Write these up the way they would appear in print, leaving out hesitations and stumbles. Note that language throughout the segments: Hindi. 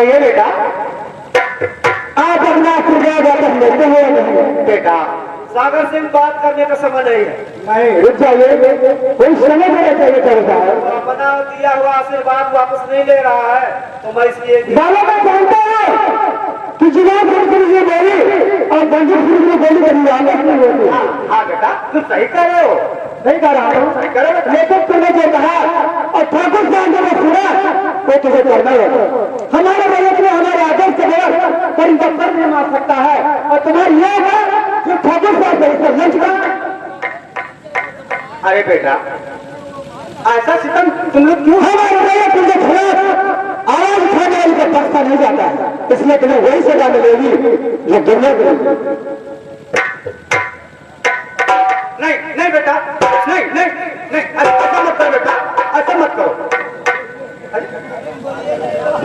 कहिए बेटा। आप अपना सुझाव वापस लेते हो या नहीं? बेटा सागर सिंह बात करने का समय नहीं है। नहीं, रुक जाइए, कोई समय देना चाहिए चलता है। अपना दिया हुआ आशीर्वाद वापस नहीं ले रहा है तो मैं इसलिए बाबा मैं जानता हूँ कि जुनाब के लिए बोली और बंदूक के लिए बोली करी आदत नहीं होती। हाँ बेटा तुम सही कह रहे हो। नहीं कर रहा हूँ, सही कह रहे हो। लेकिन तुमने जो कहा और ठाकुर साहब ने सुना वो तुझे करना है। हमारे बजट में हमारे आदर्श के बगैर कोई दफ्तर नहीं मार सकता है और तुम्हारी यह है जो ठाकुर साहब ने लंच का। अरे बेटा ऐसा सितम तुम लोग क्यों। हमारे बजट तुझे खिलाफ आवाज उठाने वाली का पक्का नहीं जाता है, इसलिए तुम्हें वही सजा मिलेगी जो दुनिया मिलेगी। नहीं नहीं बेटा नहीं नहीं नहीं ऐसा मत करो बेटा, ऐसा मत करो।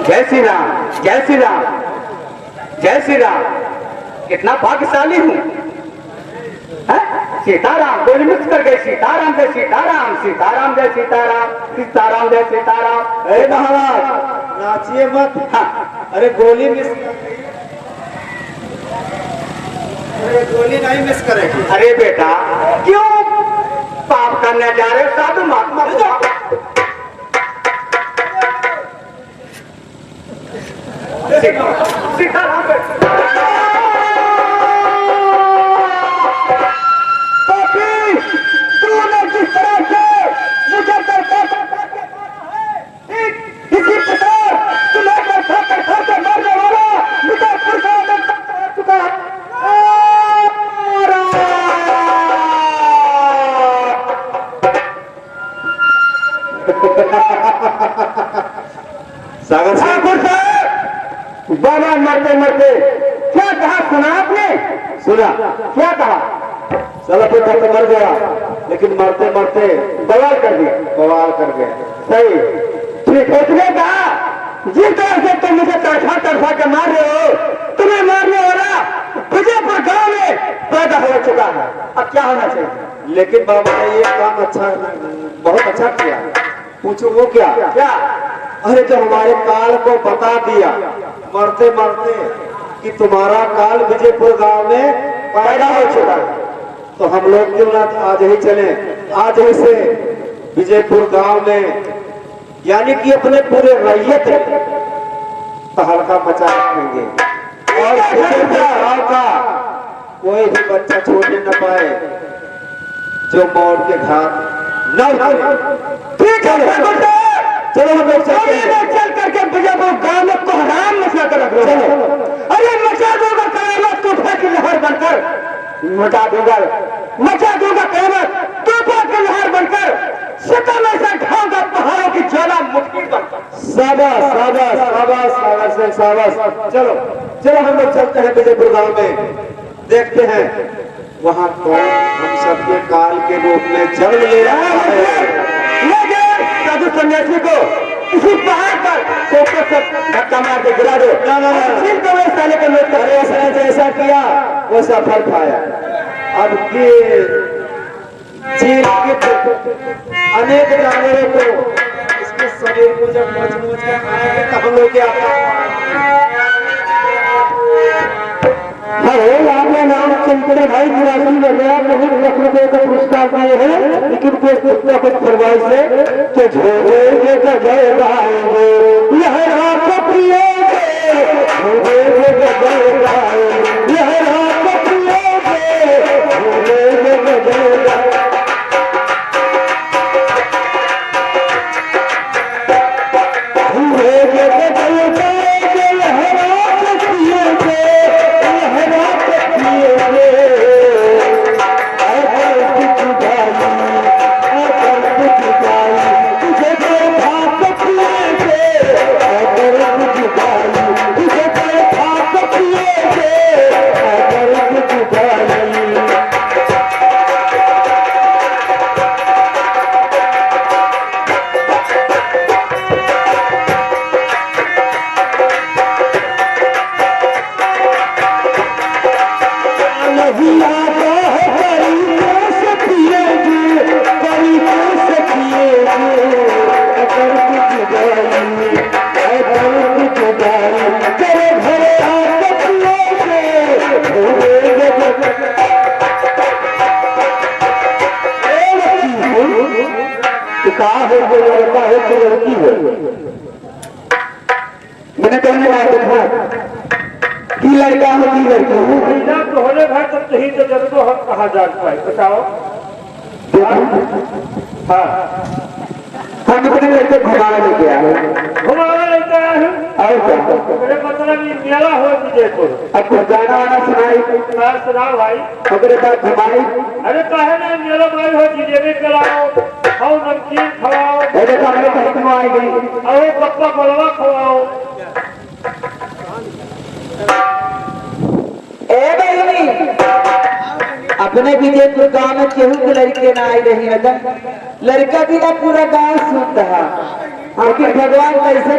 जय श्री राम जय श्री राम जय श्री राम। कितना भाग्यशाली हूँ। सीताराम गोली मिक्स कर गए। सीताराम जय सीताराम सीताराम जय सीताराम सीताराम जय सीताराम। अरे महाराज नाचिए मत। हाँ अरे गोली मिस, अरे गोली नहीं मिस करेगी। अरे बेटा क्यों पाप करने जा रहे हो साधु महात्मा को। सीताराम तूने जिस तरह से मुझे इसी प्रकार तुम्हें करके मारने वाला मुझे चुका सागर ठाकुर साहब बाबा मरते मरते क्या कहा सुना आपने? सुना क्या कहा? चलो फिर तो मर गया लेकिन मरते मरते बवाल कर दिया। बवाल कर गए। सही ठीक है। उसने कहा जिस तरह से तुम मुझे तरफा के मार रहे हो तुम्हें मारने वाला विजयपुर गांव में पैदा हो चुका है। अब क्या होना चाहिए? लेकिन बाबा ने ये काम अच्छा बहुत अच्छा किया। पूछो वो क्या क्या? अरे जो हमारे काल को बता दिया मरते मरते कि तुम्हारा काल विजयपुर गांव में पैदा हो चुका है तो हम लोग क्यों ना आज ही चले, आज ही से विजयपुर गांव में यानी कि अपने पूरे रैयत तहलका मचा रखेंगे और विजयपुर गांव का कोई भी बच्चा छोड़ने न पाए जो मौत के घाट न उतरे। ठीक है चलो हम लोग चलते हैं। चल करके विजयपुर गांव में कोहराम मचा कर रख लो। अरे मचा दूंगा कयामत तूफा की लहर बनकर, मचा दूंगा कयामत तूफा की लहर बनकर, सितम ऐसा ढाऊंगा पहाड़ों की ज्वालामुखी बनकर। शाबाश शाबाश शाबाश सागर सिंह शाबाश। चलो चलो हम लोग चलते हैं विजयपुर गांव में, देखते हैं वहां कौन हम सबके काल के रूप में जन्म ले रहा है। साधु सन्यासी को इसी पहाड़ पर सोकर से धक्का मार के गिरा दो। फिर तो वही साले के लोग उसने जैसा किया वो सफल पाया। अब की चीन के अनेक जानवरों को इसके शरीर को जब मोच मोच के खाएंगे तब हम लोग क्या आपने नाम चंद्र भाई निवासी वगैरह बहुत लाख रुपए का पुरस्कार पाए हैं, लेकिन कोई पुस्तक कुछ फरमाइश है तो झोलेंगे तो जय गाएंगे यह रात प्रिय झोलेंगे तो जय गाएंगे यह रात प्रिय झोलेंगे तो जय गाएंगे। कि कहा है जो लड़का है कि लड़की है। मैंने कहने बात देखा कि लड़का हो कि लड़की हो। बिना तोहरे घर तक ही तो जब तो हम कहा जा पाए बताओ। हाँ हम अपने लड़के घुमाने लेके आए। घुमावा लेके आया हूँ और क्या मेरे मतलब ये मेला हो विजयपुर। अब कुछ गाना वाना सुनाई मैं सुनाओ भाई। अपने साथ घुमाई। अरे काहे ना मेला भाई हो जिलेबी खिलाओ और नमकीन खवाओ ऐसे तो हमें कहीं क्यों आई गई। और पप्पा बलवा खवाओ। ए बहनी अपने विजयपुर गांव में केहू के लड़के ना आई रही न लड़का भी ना पूरा गांव सुन रहा। आखिर भगवान कैसे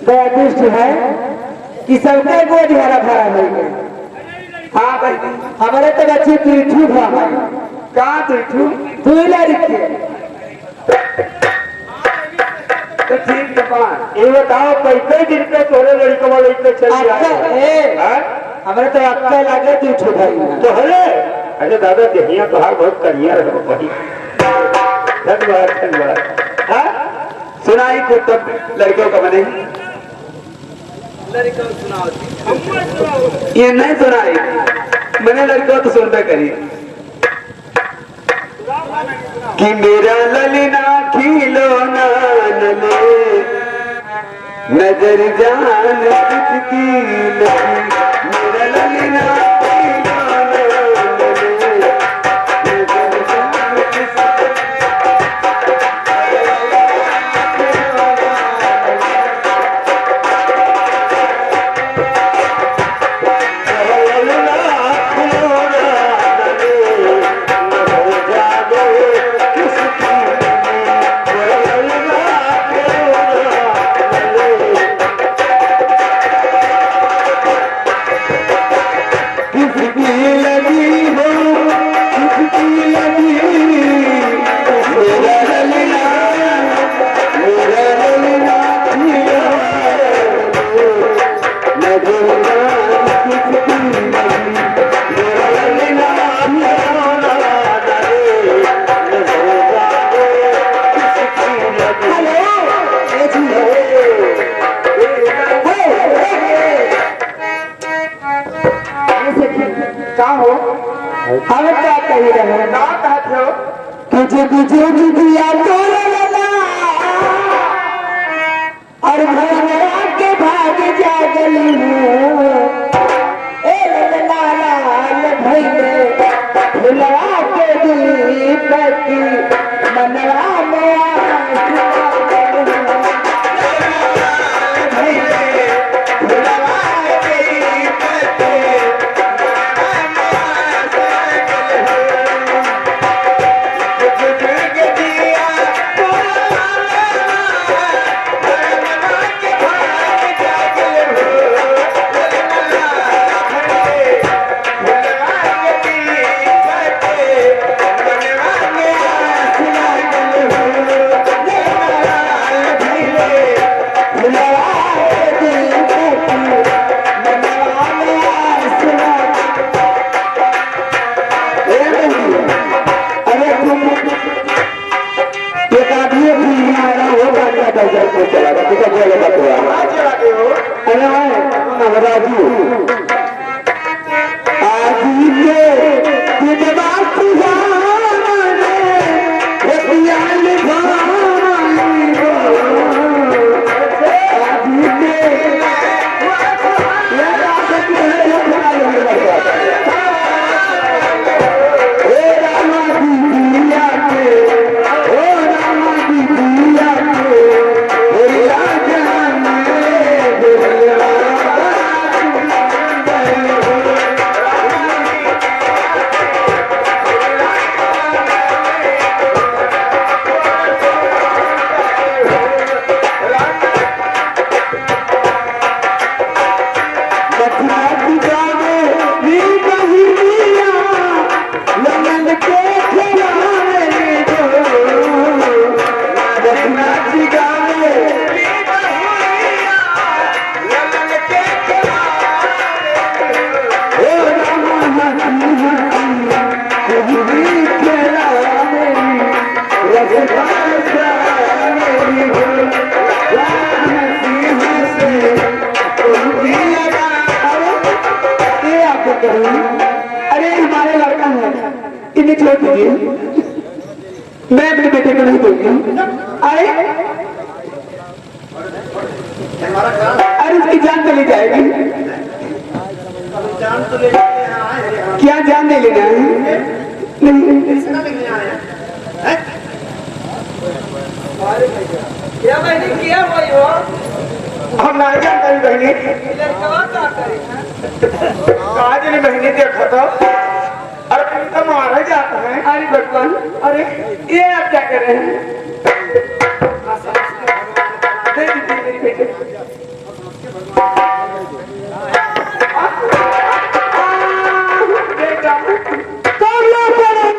दयादुष्ट है कि सबके गोद भरा भरा है। हाँ बहनी हमारे तो बच्चे तीर्थू भाई कहाँ तीर्थू तू ही लड़के तो ठीक है बात ये बताओ कैसे दिन पे तोरे लड़कवा लेके चल अक्का ए हमारे तो अक्का लागे तीर्थू भाई तो हले अरे दादा देहिया तो हार बहुत करिया रहे भाई। धन्यवाद। हाँ सुनाई को तब लड़कियों का बने ये नहीं सुनाई मैंने लड़कियों तो सुनबे करी कि मेरा ललना खिलो नले नजर जान किसकी लगी मेरा ललना खिलो नले नजर जान किसकी हमें क्या कही रहे ना कहते हो तुझे दिया तो और भैया के भाग जागली ए लाल भैया भुलवा के दीपकी मनवा में दूंगी, मैं अपने बेटे को नहीं दूंगी। अरे अरे उसकी जान चली जाएगी। जान तो ले जाते हैं, आए हैं यहाँ। क्या जान नहीं लेना है? नहीं किसका लेने आए हैं? क्या बहनी किया भाई हो हम नहीं जानते बहनी। लड़कवा का करी आज ने बहनी देखा था, अरे कहीं तो मारा जाता है। अरे भगवान, अरे ये आप क्या कर रहे हैं? दे दीजिए मेरी बेटे।